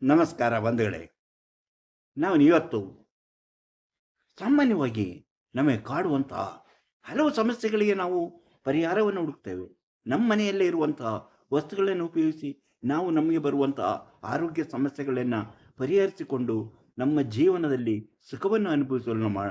ನಮಸ್ಕಾರ ಬಂಧುಗಳೇ. ನಾವು ಇವತ್ತು ಸಾಮಾನ್ಯವಾಗಿ ನಮಗೆ ಕಾಡುವಂತಹ ಹಲವು ಸಮಸ್ಯೆಗಳಿಗೆ ನಾವು ಪರಿಹಾರವನ್ನು ಹುಡುಕ್ತೇವೆ. ನಮ್ಮ ಮನೆಯಲ್ಲೇ ಇರುವಂತಹ ವಸ್ತುಗಳನ್ನು ಉಪಯೋಗಿಸಿ ನಾವು ನಮಗೆ ಬರುವಂತಹ ಆರೋಗ್ಯ ಸಮಸ್ಯೆಗಳನ್ನು ಪರಿಹರಿಸಿಕೊಂಡು ನಮ್ಮ ಜೀವನದಲ್ಲಿ ಸುಖವನ್ನು ಅನುಭವಿಸಲು ನಮ್ಮ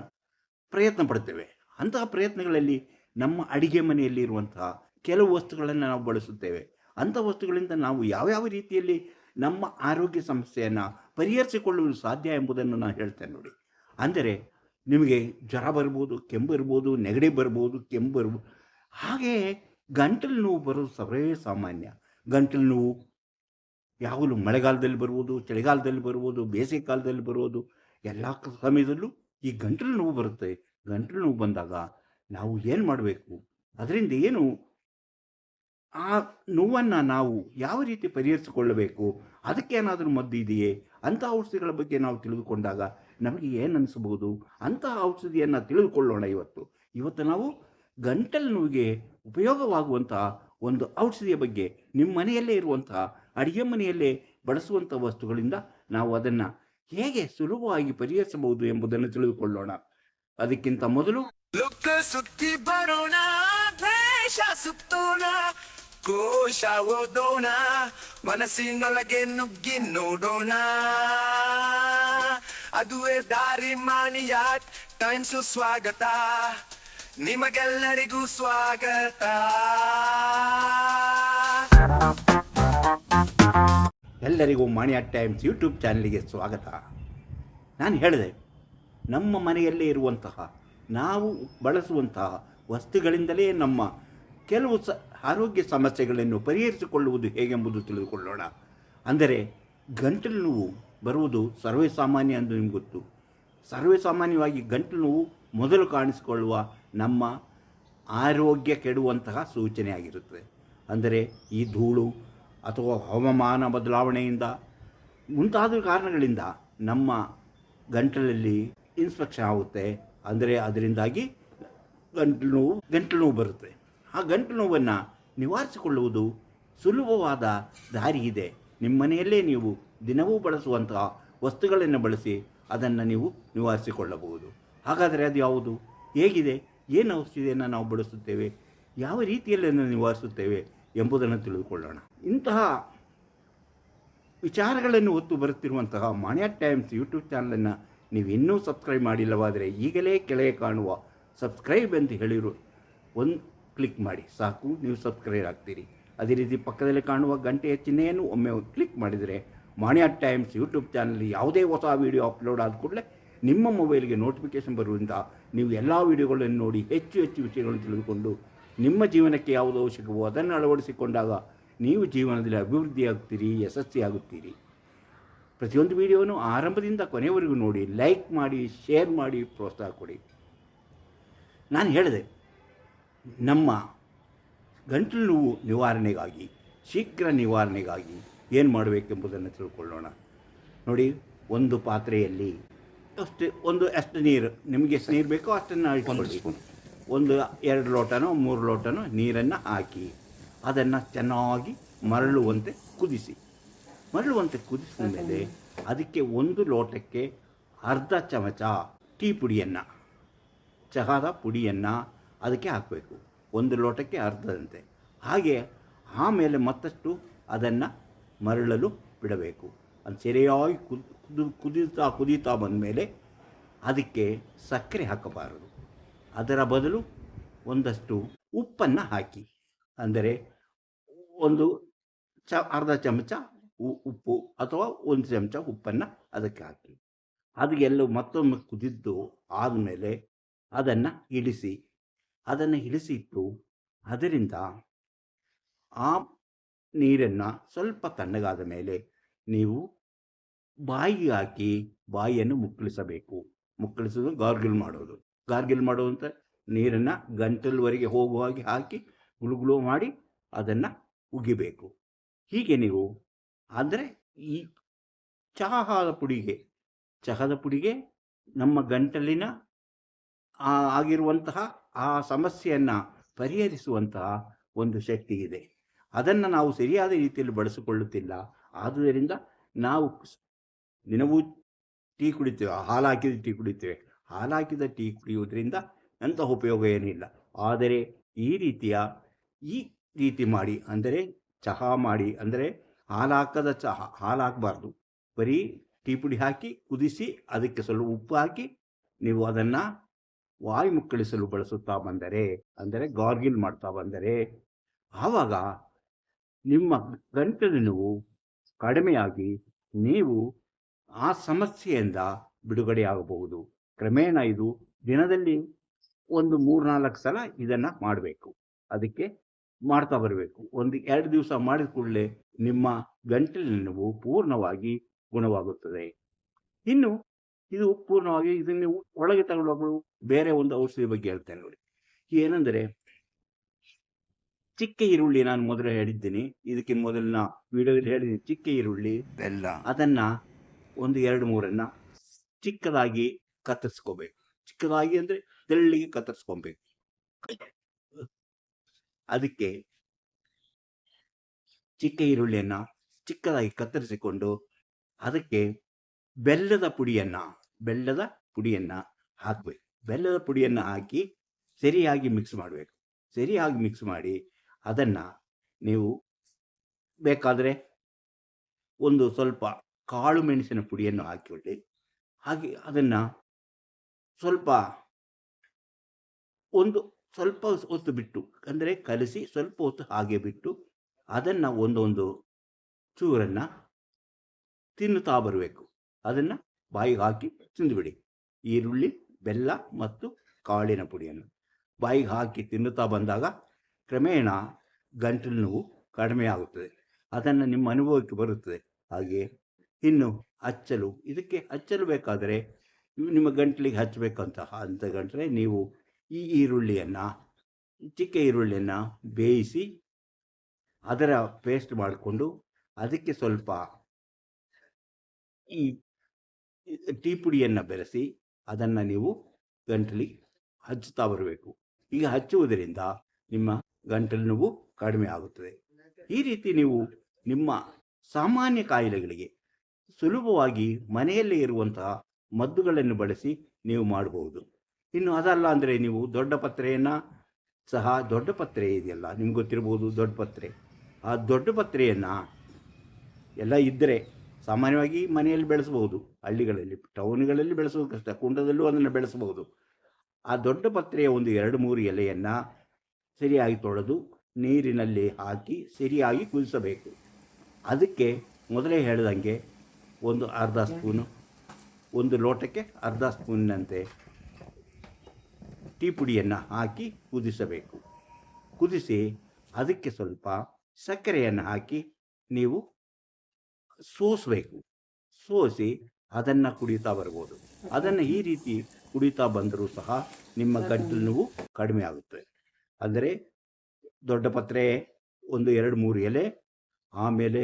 ಪ್ರಯತ್ನ ಪಡ್ತೇವೆ. ಅಂತಹ ಪ್ರಯತ್ನಗಳಲ್ಲಿ ನಮ್ಮ ಅಡಿಗೆ ಮನೆಯಲ್ಲಿ ಇರುವಂತಹ ಕೆಲವು ವಸ್ತುಗಳನ್ನು ನಾವು ಬಳಸುತ್ತೇವೆ. ಅಂಥ ವಸ್ತುಗಳಿಂದ ನಾವು ಯಾವ್ಯಾವ ರೀತಿಯಲ್ಲಿ ನಮ್ಮ ಆರೋಗ್ಯ ಸಮಸ್ಯೆಯನ್ನು ಪರಿಹರಿಸಿಕೊಳ್ಳಲು ಸಾಧ್ಯ ಎಂಬುದನ್ನು ನಾನು ಹೇಳ್ತೇನೆ ನೋಡಿ. ಅಂದರೆ ನಿಮಗೆ ಜ್ವರ ಬರ್ಬೋದು, ಕೆಮ್ಮು ಬರ್ಬೋದು, ನೆಗಡಿ ಬರ್ಬೋದು, ಕೆಮ್ಮು ಬರ್ಬೋದು. ಹಾಗೆಯೇ ಗಂಟಲು ನೋವು ಬರೋದು ಸರ್ವೇ ಸಾಮಾನ್ಯ. ಗಂಟಲು ನೋವು ಯಾವಾಗಲೂ ಮಳೆಗಾಲದಲ್ಲಿ ಬರ್ಬೋದು, ಚಳಿಗಾಲದಲ್ಲಿ ಬರ್ಬೋದು, ಬೇಸಿಗೆ ಕಾಲದಲ್ಲಿ ಬರ್ಬೋದು. ಎಲ್ಲ ಸಮಯದಲ್ಲೂ ಈ ಗಂಟಲು ನೋವು ಬರುತ್ತೆ. ಗಂಟಲು ನೋವು ಬಂದಾಗ ನಾವು ಏನು ಮಾಡಬೇಕು, ಅದರಿಂದ ಏನು ಆ ನೋವನ್ನು ನಾವು ಯಾವ ರೀತಿ ಪರಿಹರಿಸಿಕೊಳ್ಳಬೇಕು, ಅದಕ್ಕೇನಾದರೂ ಮದ್ದು ಇದೆಯೇ, ಅಂಥ ಔಷಧಿಗಳ ಬಗ್ಗೆ ನಾವು ತಿಳಿದುಕೊಂಡಾಗ ನಮಗೆ ಏನು ಅನಿಸಬಹುದು, ಅಂತಹ ಔಷಧಿಯನ್ನು ತಿಳಿದುಕೊಳ್ಳೋಣ. ಇವತ್ತು ನಾವು ಗಂಟಲು ನೋವಿಗೆ ಉಪಯೋಗವಾಗುವಂತಹ ಒಂದು ಔಷಧಿಯ ಬಗ್ಗೆ, ನಿಮ್ಮ ಮನೆಯಲ್ಲೇ ಇರುವಂತಹ ಅಡುಗೆ ಮನೆಯಲ್ಲೇ ಬಳಸುವಂಥ ವಸ್ತುಗಳಿಂದ ನಾವು ಅದನ್ನು ಹೇಗೆ ಸುಲಭವಾಗಿ ಪರಿಹರಿಸಬಹುದು ಎಂಬುದನ್ನು ತಿಳಿದುಕೊಳ್ಳೋಣ. ಅದಕ್ಕಿಂತ ಮೊದಲು ಸುತ್ತಿ ಬರೋಣ, ದ್ವೇಷ ಸುತ್ತೋಣ, ಕೋಶ ಓದೋಣ, ಮನಸ್ಸಿನೊಳಗೆ ನುಗ್ಗಿ ನೋಡೋಣ. ಅದುವೇ ದಾರಿ ಮಾನಿಯ ಟೈಮ್ಸು. ಸ್ವಾಗತ ನಿಮಗೆಲ್ಲರಿಗೂ ಸ್ವಾಗತ. ಎಲ್ಲರಿಗೂ ಮಾಣಿಯ ಟೈಮ್ಸ್ ಯೂಟ್ಯೂಬ್ ಚಾನಲ್ಗೆ ಸ್ವಾಗತ. ನಾನು ಹೇಳಿದೆ, ನಮ್ಮ ಮನೆಯಲ್ಲೇ ಇರುವಂತಹ ನಾವು ಬಳಸುವಂತಹ ವಸ್ತುಗಳಿಂದಲೇ ನಮ್ಮ ಕೆಲವು ಆರೋಗ್ಯ ಸಮಸ್ಯೆಗಳನ್ನು ಪರಿಹರಿಸಿಕೊಳ್ಳುವುದು ಹೇಗೆಂಬುದು ತಿಳಿದುಕೊಳ್ಳೋಣ. ಅಂದರೆ ಗಂಟಲು ನೋವು ಬರುವುದು ಸರ್ವೇ ಸಾಮಾನ್ಯ ಎಂದು ನಿಮ್ಗೆ ಗೊತ್ತು. ಸರ್ವೇ ಸಾಮಾನ್ಯವಾಗಿ ಗಂಟಲು ನೋವು ಮೊದಲು ಕಾಣಿಸಿಕೊಳ್ಳುವ ನಮ್ಮ ಆರೋಗ್ಯ ಕೆಡುವಂತಹ ಸೂಚನೆ ಆಗಿರುತ್ತದೆ. ಅಂದರೆ ಈ ಧೂಳು ಅಥವಾ ಹವಾಮಾನ ಬದಲಾವಣೆಯಿಂದ ಮುಂತಾದ ಕಾರಣಗಳಿಂದ ನಮ್ಮ ಗಂಟಲಲ್ಲಿ ಇನ್ಫೆಕ್ಷನ್ ಆಗುತ್ತೆ. ಅಂದರೆ ಅದರಿಂದಾಗಿ ಗಂಟಲು ನೋವು ಬರುತ್ತೆ. ಆ ಗಂಟಲು ನೋವನ್ನು ನಿವಾರಿಸಿಕೊಳ್ಳುವುದು ಸುಲಭವಾದ ದಾರಿ ಇದೆ. ನಿಮ್ಮ ಮನೆಯಲ್ಲೇ ನೀವು ದಿನವೂ ಬಳಸುವಂತಹ ವಸ್ತುಗಳನ್ನು ಬಳಸಿ ಅದನ್ನು ನೀವು ನಿವಾರಿಸಿಕೊಳ್ಳಬಹುದು. ಹಾಗಾದರೆ ಅದು ಯಾವುದು, ಹೇಗಿದೆ, ಏನು ಔಷಧಿಯನ್ನು ನಾವು ಬಳಸುತ್ತೇವೆ, ಯಾವ ರೀತಿಯಲ್ಲಿ ಅದನ್ನು ನಿವಾರಿಸುತ್ತೇವೆ ಎಂಬುದನ್ನು ತಿಳಿದುಕೊಳ್ಳೋಣ. ಇಂತಹ ವಿಚಾರಗಳನ್ನು ಹೊತ್ತು ಬರುತ್ತಿರುವಂತಹ ಮಾಣಿಯ ಟೈಮ್ಸ್ ಯೂಟ್ಯೂಬ್ ಚಾನಲನ್ನು ನೀವು ಇನ್ನೂ ಸಬ್ಸ್ಕ್ರೈಬ್ ಮಾಡಿಲ್ಲವಾದರೆ ಈಗಲೇ ಕೆಳಗೆ ಕಾಣುವ ಸಬ್ಸ್ಕ್ರೈಬ್ ಅಂತ ಹೇಳಿರು ಒಂದು ಕ್ಲಿಕ್ ಮಾಡಿ ಸಾಕು, ನೀವು ಸಬ್ಸ್ಕ್ರೈಬ್ ಆಗ್ತೀರಿ. ಅದೇ ರೀತಿ ಪಕ್ಕದಲ್ಲಿ ಕಾಣುವ ಗಂಟೆಯ ಚಿಹ್ನೆಯನ್ನು ಒಮ್ಮೆ ಕ್ಲಿಕ್ ಮಾಡಿದರೆ ಮಾಣಿಯ ಟೈಮ್ಸ್ ಯೂಟ್ಯೂಬ್ ಚಾನಲ್ ಯಾವುದೇ ಹೊಸ ವೀಡಿಯೋ ಅಪ್ಲೋಡ್ ಆದ ಕೂಡಲೇ ನಿಮ್ಮ ಮೊಬೈಲ್ಗೆ ನೋಟಿಫಿಕೇಷನ್ ಬರುವುದರಿಂದ ನೀವು ಎಲ್ಲ ವೀಡಿಯೋಗಳನ್ನು ನೋಡಿ ಹೆಚ್ಚು ವಿಷಯಗಳನ್ನು ತಿಳಿದುಕೊಂಡು ನಿಮ್ಮ ಜೀವನಕ್ಕೆ ಯಾವುದು ಅವಶ್ಯಕವೋ ಅದನ್ನು ಅಳವಡಿಸಿಕೊಂಡಾಗ ನೀವು ಜೀವನದಲ್ಲಿ ಅಭಿವೃದ್ಧಿಯಾಗುತ್ತೀರಿ, ಯಶಸ್ವಿಯಾಗುತ್ತೀರಿ. ಪ್ರತಿಯೊಂದು ವೀಡಿಯೋವನ್ನು ಆರಂಭದಿಂದ ಕೊನೆಯವರೆಗೂ ನೋಡಿ, ಲೈಕ್ ಮಾಡಿ, ಶೇರ್ ಮಾಡಿ, ಪ್ರೋತ್ಸಾಹ ಕೊಡಿ. ನಾನು ಹೇಳಿದೆ, ನಮ್ಮ ಗಂಟಲು ನೋವು ನಿವಾರಣೆಗಾಗಿ, ಶೀಘ್ರ ನಿವಾರಣೆಗಾಗಿ ಏನು ಮಾಡಬೇಕೆಂಬುದನ್ನು ತಿಳ್ಕೊಳ್ಳೋಣ. ನೋಡಿ, ಒಂದು ಪಾತ್ರೆಯಲ್ಲಿ ಎಷ್ಟು ನೀರು, ನಿಮಗೆ ಎಷ್ಟು ನೀರು ಬೇಕೋ ಅಷ್ಟನ್ನು ಇಟ್ಕೊಳ್ಳಿ. 2 ಲೋಟನೋ 3 ಲೋಟನೋ ನೀರನ್ನು ಹಾಕಿ ಅದನ್ನು ಚೆನ್ನಾಗಿ ಮರಳುವಂತೆ ಕುದಿಸಿದ ಮೇಲೆ ಅದಕ್ಕೆ 1 ಲೋಟಕ್ಕೆ ಅರ್ಧ ಚಮಚ ಟೀ ಪುಡಿಯನ್ನು, ಚಹಾದ ಪುಡಿಯನ್ನು ಅದಕ್ಕೆ ಹಾಕಬೇಕು. 1 ಲೋಟಕ್ಕೆ ಅರ್ಧದಂತೆ. ಹಾಗೆ ಆಮೇಲೆ ಮತ್ತಷ್ಟು ಅದನ್ನು ಮರಳಲು ಬಿಡಬೇಕು. ಅದು ಸರಿಯಾಗಿ ಕುದೀತಾ ಬಂದ ಮೇಲೆ ಅದಕ್ಕೆ ಸಕ್ಕರೆ ಹಾಕಬಾರದು. ಅದರ ಬದಲು ಒಂದಷ್ಟು ಉಪ್ಪನ್ನು ಹಾಕಿ, ಅಂದರೆ ಅರ್ಧ ಚಮಚ ಉಪ್ಪು ಅಥವಾ 1 ಚಮಚ ಉಪ್ಪನ್ನು ಅದಕ್ಕೆ ಹಾಕಿ, ಅದು ಎಲ್ಲವೂ ಮತ್ತೊಮ್ಮೆ ಕುದಿದ್ದು ಆದಮೇಲೆ ಅದನ್ನು ಇಳಿಸಿಟ್ಟು ಅದರಿಂದ ಆ ನೀರನ್ನು ಸ್ವಲ್ಪ ತಣ್ಣಗಾದ ಮೇಲೆ ನೀವು ಬಾಯಿಗೆ ಹಾಕಿ ಬಾಯಿಯನ್ನು ಮುಕ್ಕಳಿಸೋದು ಗಾರ್ಗಿಲ್ ಮಾಡೋದು ನೀರನ್ನು ಗಂಟಲುವರೆಗೆ ಹೋಗುವಾಗೆ ಹಾಕಿ ಗುಳುಗುಳು ಮಾಡಿ ಅದನ್ನು ಉಗಿಬೇಕು. ಹೀಗೆ ನೀವು, ಅಂದರೆ ಈ ಚಹಾದ ಪುಡಿಗೆ ನಮ್ಮ ಗಂಟಲಿನ ಆಗಿರುವಂತಹ ಆ ಸಮಸ್ಯೆಯನ್ನು ಪರಿಹರಿಸುವಂತಹ ಒಂದು ಶಕ್ತಿ ಇದೆ. ಅದನ್ನು ನಾವು ಸರಿಯಾದ ರೀತಿಯಲ್ಲಿ ಬಳಸಿಕೊಳ್ಳುತ್ತಿಲ್ಲ. ಆದುದರಿಂದ ನಾವು ದಿನವೂ ಟೀ ಕುಡಿತೇವೆ, ಹಾಲು ಹಾಕಿದ ಟೀ ಕುಡಿತೇವೆ. ಹಾಲು ಹಾಕಿದ ಟೀ ಕುಡಿಯುವುದರಿಂದ ಅಂತಹ ಉಪಯೋಗ ಏನಿಲ್ಲ. ಆದರೆ ಈ ರೀತಿ ಮಾಡಿ, ಅಂದರೆ ಚಹಾ ಮಾಡಿ, ಅಂದರೆ ಹಾಲು ಹಾಕದ ಚಹಾ, ಹಾಲು ಹಾಕಬಾರ್ದು, ಬರೀ ಟೀ ಪುಡಿ ಹಾಕಿ ಕುದಿಸಿ ಅದಕ್ಕೆ ಸ್ವಲ್ಪ ಉಪ್ಪು ಹಾಕಿ ನೀವು ಅದನ್ನು ವಾಯು ಮುಕ್ಕಳಿಸಲು ಬಳಸುತ್ತಾ ಬಂದರೆ, ಅಂದರೆ ಗಾರ್ಗಿಲ್ ಮಾಡ್ತಾ ಬಂದರೆ, ಆವಾಗ ನಿಮ್ಮ ಗಂಟಲು ನೋವು ಕಡಿಮೆಯಾಗಿ ನೀವು ಆ ಸಮಸ್ಯೆಯಿಂದ ಬಿಡುಗಡೆಯಾಗಬಹುದು. ಕ್ರಮೇಣ ಇದು ದಿನದಲ್ಲಿ ಒಂದು 3-4 ಸಲ ಇದನ್ನು ಮಾಡಬೇಕು. ಅದಕ್ಕೆ ಮಾಡ್ತಾ ಬರಬೇಕು. 1-2 ದಿವಸ ಮಾಡಿದ ಕೂಡಲೇ ನಿಮ್ಮ ಗಂಟಲಿನ ನೋವು ಪೂರ್ಣವಾಗಿ ಗುಣವಾಗುತ್ತದೆ. ಇನ್ನು ಇದು ಪೂರ್ಣವಾಗಿ ಇದನ್ನು ನೀವು ಒಳಗೆ ತಗೊಳ್ಳೋದು ಬೇರೆ ಒಂದು ಔಷಧಿ ಬಗ್ಗೆ ಹೇಳ್ತೇನೆ ನೋಡಿ. ಏನೆಂದರೆ ಚಿಕ್ಕ ಈರುಳ್ಳಿ, ನಾನು ಮೊದಲು ಹೇಳಿದ್ದೀನಿ, ಇದಕ್ಕಿಂತ ಮೊದಲಿನ ವಿಡಿಯೋದಲ್ಲಿ ಹೇಳಿದ್ದೀನಿ, ಚಿಕ್ಕ ಈರುಳ್ಳಿ ಬೆಲ್ಲ ಅದನ್ನು 1-2-3 ಚಿಕ್ಕದಾಗಿ ಕತ್ತರಿಸ್ಕೋಬೇಕು. ಚಿಕ್ಕದಾಗಿ ಅಂದರೆ ತೆಳ್ಳಿಗೆ ಕತ್ತರಿಸ್ಕೊಬೇಕು. ಅದಕ್ಕೆ ಚಿಕ್ಕ ಈರುಳ್ಳಿಯನ್ನು ಚಿಕ್ಕದಾಗಿ ಕತ್ತರಿಸಿಕೊಂಡು ಅದಕ್ಕೆ ಬೆಲ್ಲದ ಪುಡಿಯನ್ನು ಹಾಕಬೇಕು. ಬೆಲ್ಲದ ಪುಡಿಯನ್ನು ಹಾಕಿ ಸರಿಯಾಗಿ ಮಿಕ್ಸ್ ಮಾಡಬೇಕು. ಸರಿಯಾಗಿ ಮಿಕ್ಸ್ ಮಾಡಿ ಅದನ್ನು ನೀವು ಬೇಕಾದರೆ ಒಂದು ಸ್ವಲ್ಪ ಕಾಳು ಮೆಣಸಿನ ಪುಡಿಯನ್ನು ಹಾಕಿಕೊಳ್ಳಿ. ಹಾಗೆ ಅದನ್ನು ಸ್ವಲ್ಪ ಹೊತ್ತು ಬಿಟ್ಟು, ಅಂದರೆ ಕಲಸಿ ಸ್ವಲ್ಪ ಹೊತ್ತು ಹಾಗೆ ಬಿಟ್ಟು ಅದನ್ನು ಒಂದೊಂದು ಚೂರನ್ನು ತಿನ್ನುತ್ತಾ ಬರಬೇಕು. ಅದನ್ನು ಬಾಯಿಗೆ ಹಾಕಿ ತಿಂದುಬಿಡಿ. ಈರುಳ್ಳಿ, ಬೆಲ್ಲ ಮತ್ತು ಕಾಳಿನ ಪುಡಿಯನ್ನು ಬಾಯಿಗೆ ಹಾಕಿ ತಿನ್ನುತ್ತಾ ಬಂದಾಗ ಕ್ರಮೇಣ ಗಂಟಲು ನೋವು ಕಡಿಮೆ ಆಗುತ್ತದೆ. ಅದನ್ನು ನಿಮ್ಮ ಅನುಭವಕ್ಕೆ ಬರುತ್ತದೆ. ಹಾಗೆ ಇನ್ನು ಇದಕ್ಕೆ ಹಚ್ಚಲು ಬೇಕಾದರೆ ನಿಮ್ಮ ಗಂಟಲಿಗೆ ಹಚ್ಚಬೇಕಂತ ಗಂಟಲೆ ನೀವು ಈ ಚಿಕ್ಕ ಈರುಳ್ಳಿಯನ್ನು ಬೇಯಿಸಿ ಅದರ ಪೇಸ್ಟ್ ಮಾಡಿಕೊಂಡು ಅದಕ್ಕೆ ಸ್ವಲ್ಪ ಈ ಟೀ ಪುಡಿಯನ್ನು ಬೆರೆಸಿ ಅದನ್ನು ನೀವು ಗಂಟಲಿಗೆ ಹಚ್ಚುತ್ತಾ ಬರಬೇಕು. ಈಗ ಹಚ್ಚುವುದರಿಂದ ನಿಮ್ಮ ಗಂಟಲು ನೋವು ಕಡಿಮೆ ಆಗುತ್ತದೆ. ಈ ರೀತಿ ನೀವು ನಿಮ್ಮ ಸಾಮಾನ್ಯ ಕಾಯಿಲೆಗಳಿಗೆ ಸುಲಭವಾಗಿ ಮನೆಯಲ್ಲೇ ಇರುವಂತಹ ಮದ್ದುಗಳನ್ನು ಬಳಸಿ ನೀವು ಮಾಡಬಹುದು. ಇನ್ನು ಅದಲ್ಲ ಅಂದರೆ ನೀವು ದೊಡ್ಡ ಪತ್ರೆ ಇದೆಯಲ್ಲ, ನಿಮ್ಗೆ ಗೊತ್ತಿರ್ಬೋದು ದೊಡ್ಡ ಪತ್ರೆ. ಆ ದೊಡ್ಡ ಪತ್ರೆಯನ್ನು ಎಲ್ಲ ಇದ್ದರೆ ಸಾಮಾನ್ಯವಾಗಿ ಮನೆಯಲ್ಲಿ ಬೆಳೆಸಬಹುದು. ಹಳ್ಳಿಗಳಲ್ಲಿ, ಟೌನ್ಗಳಲ್ಲಿ ಬೆಳೆಸೋದು ಕಷ್ಟ, ಕುಂಡದಲ್ಲೂ ಅದನ್ನು ಬೆಳೆಸಬಹುದು. ಆ ದೊಡ್ಡ ಪತ್ರೆಯ 1-2-3 ಎಲೆಯನ್ನು ಸರಿಯಾಗಿ ತೊಳೆದು ನೀರಿನಲ್ಲಿ ಹಾಕಿ ಸರಿಯಾಗಿ ಕುದಿಸಬೇಕು. ಅದಕ್ಕೆ ಮೊದಲೇ ಹೇಳಿದಂಗೆ ಒಂದು ಅರ್ಧ ಸ್ಪೂನು, 1 ಲೋಟಕ್ಕೆ ಅರ್ಧ ಸ್ಪೂನ್ನಂತೆ ಟೀ ಪುಡಿಯನ್ನು ಹಾಕಿ ಕುದಿಸಬೇಕು. ಕುದಿಸಿ ಅದಕ್ಕೆ ಸ್ವಲ್ಪ ಸಕ್ಕರೆಯನ್ನು ಹಾಕಿ ನೀವು ಸೋಸಬೇಕು. ಸೋಸಿ ಅದನ್ನು ಕುಡಿತಾ ಬರ್ಬೋದು. ಅದನ್ನು ಈ ರೀತಿ ಕುಡಿತಾ ಬಂದರೂ ಸಹ ನಿಮ್ಮ ಗಂಟಲು ನೋವು ಕಡಿಮೆ ಆಗುತ್ತದೆ. ಅಂದರೆ ದೊಡ್ಡ ಪತ್ರೆ 1-2-3 ಎಲೆ, ಆಮೇಲೆ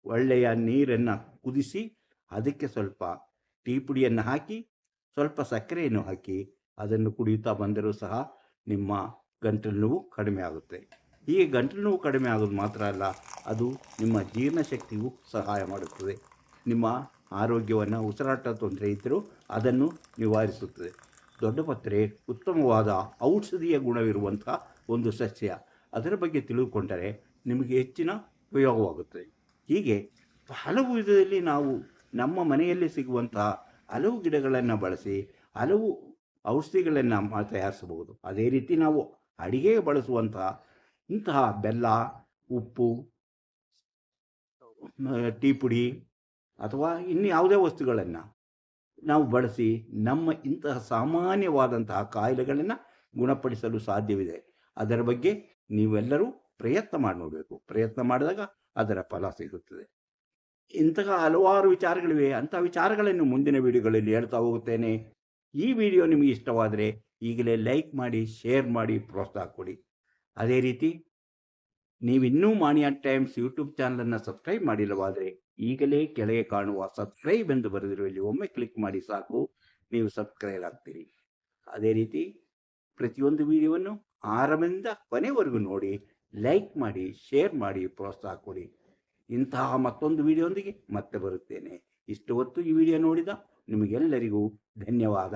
ಒಳ್ಳೆಯ ನೀರನ್ನು ಕುದಿಸಿ ಅದಕ್ಕೆ ಸ್ವಲ್ಪ ಟೀ ಪುಡಿಯನ್ನು ಹಾಕಿ ಸ್ವಲ್ಪ ಸಕ್ಕರೆಯನ್ನು ಹಾಕಿ ಅದನ್ನು ಕುಡಿಯುತ್ತಾ ಬಂದರೂ ಸಹ ನಿಮ್ಮ ಗಂಟಲು ನೋವು ಕಡಿಮೆ ಆಗುತ್ತೆ. ಹೀಗೆ ಗಂಟಲು ನೋವು ಕಡಿಮೆ ಆಗೋದು ಮಾತ್ರ ಅಲ್ಲ, ಅದು ನಿಮ್ಮ ಜೀರ್ಣಶಕ್ತಿಗೂ ಸಹಾಯ ಮಾಡುತ್ತದೆ. ನಿಮ್ಮ ಆರೋಗ್ಯವನ್ನು, ಉಸಿರಾಟ ತೊಂದರೆ ಇದ್ದರೂ ಅದನ್ನು ನಿವಾರಿಸುತ್ತದೆ. ದೊಡ್ಡ ಪತ್ರೆ ಉತ್ತಮವಾದ ಔಷಧೀಯ ಗುಣವಿರುವಂಥ ಒಂದು ಸಸ್ಯ. ಅದರ ಬಗ್ಗೆ ತಿಳಿದುಕೊಂಡರೆ ನಿಮಗೆ ಹೆಚ್ಚಿನ ಉಪಯೋಗವಾಗುತ್ತದೆ. ಹೀಗೆ ಹಲವು ವಿಧದಲ್ಲಿ ನಾವು ನಮ್ಮ ಮನೆಯಲ್ಲಿ ಸಿಗುವಂತಹ ಹಲವು ಗಿಡಗಳನ್ನು ಬಳಸಿ ಹಲವು ಔಷಧಿಗಳನ್ನು ತಯಾರಿಸಬಹುದು. ಅದೇ ರೀತಿ ನಾವು ಅಡಿಗೆಗೆ ಬಳಸುವಂತಹ ಇಂತಹ ಬೆಲ್ಲ, ಉಪ್ಪು, ಟೀ ಪುಡಿ ಅಥವಾ ಇನ್ನು ಯಾವುದೇ ವಸ್ತುಗಳನ್ನು ನಾವು ಬಳಸಿ ನಮ್ಮ ಇಂತಹ ಸಾಮಾನ್ಯವಾದಂತಹ ಕಾಯಿಲೆಗಳನ್ನು ಗುಣಪಡಿಸಲು ಸಾಧ್ಯವಿದೆ. ಅದರ ಬಗ್ಗೆ ನೀವೆಲ್ಲರೂ ಪ್ರಯತ್ನ ಮಾಡಿ ನೋಡಬೇಕು. ಪ್ರಯತ್ನ ಮಾಡಿದಾಗ ಅದರ ಫಲ ಸಿಗುತ್ತದೆ. ಇಂತಹ ಹಲವಾರು ವಿಚಾರಗಳಿವೆ. ಅಂತಹ ವಿಚಾರಗಳನ್ನು ಮುಂದಿನ ವಿಡಿಯೋಗಳಲ್ಲಿ ಹೇಳ್ತಾ ಹೋಗುತ್ತೇನೆ. ಈ ವಿಡಿಯೋ ನಿಮಗೆ ಇಷ್ಟವಾದರೆ ಈಗಲೇ ಲೈಕ್ ಮಾಡಿ, ಶೇರ್ ಮಾಡಿ, ಪ್ರೋತ್ಸಾಹ ಕೊಡಿ. ಅದೇ ರೀತಿ ನೀವಿನ್ನೂ ಮಾಣಿಯಾ ಟೈಮ್ಸ್ ಯೂಟ್ಯೂಬ್ ಚಾನಲನ್ನು ಸಬ್ಸ್ಕ್ರೈಬ್ ಮಾಡಿಲ್ಲವಾದರೆ ಈಗಲೇ ಕೆಳಗೆ ಕಾಣುವ ಸಬ್ಸ್ಕ್ರೈಬ್ ಎಂದು ಬರೆದಿರುವ ಇಲ್ಲಿ ಒಮ್ಮೆ ಕ್ಲಿಕ್ ಮಾಡಿ ಸಾಕು, ನೀವು ಸಬ್ಸ್ಕ್ರೈಬ್ ಆಗ್ತೀರಿ. ಅದೇ ರೀತಿ ಪ್ರತಿಯೊಂದು ವಿಡಿಯೋವನ್ನು ಆರಂಭದಿಂದ ಕೊನೆವರೆಗೂ ನೋಡಿ, ಲೈಕ್ ಮಾಡಿ, ಶೇರ್ ಮಾಡಿ, ಪ್ರೋತ್ಸಾಹ ಕೊಡಿ. ಇಂತಹ ಮತ್ತೊಂದು ವಿಡಿಯೋದೊಂದಿಗೆ ಮತ್ತೆ ಬರುತ್ತೇನೆ. ಇಷ್ಟು ಹೊತ್ತು ಈ ವಿಡಿಯೋ ನೋಡಿದ ನಿಮಗೆಲ್ಲರಿಗೂ ಧನ್ಯವಾದ.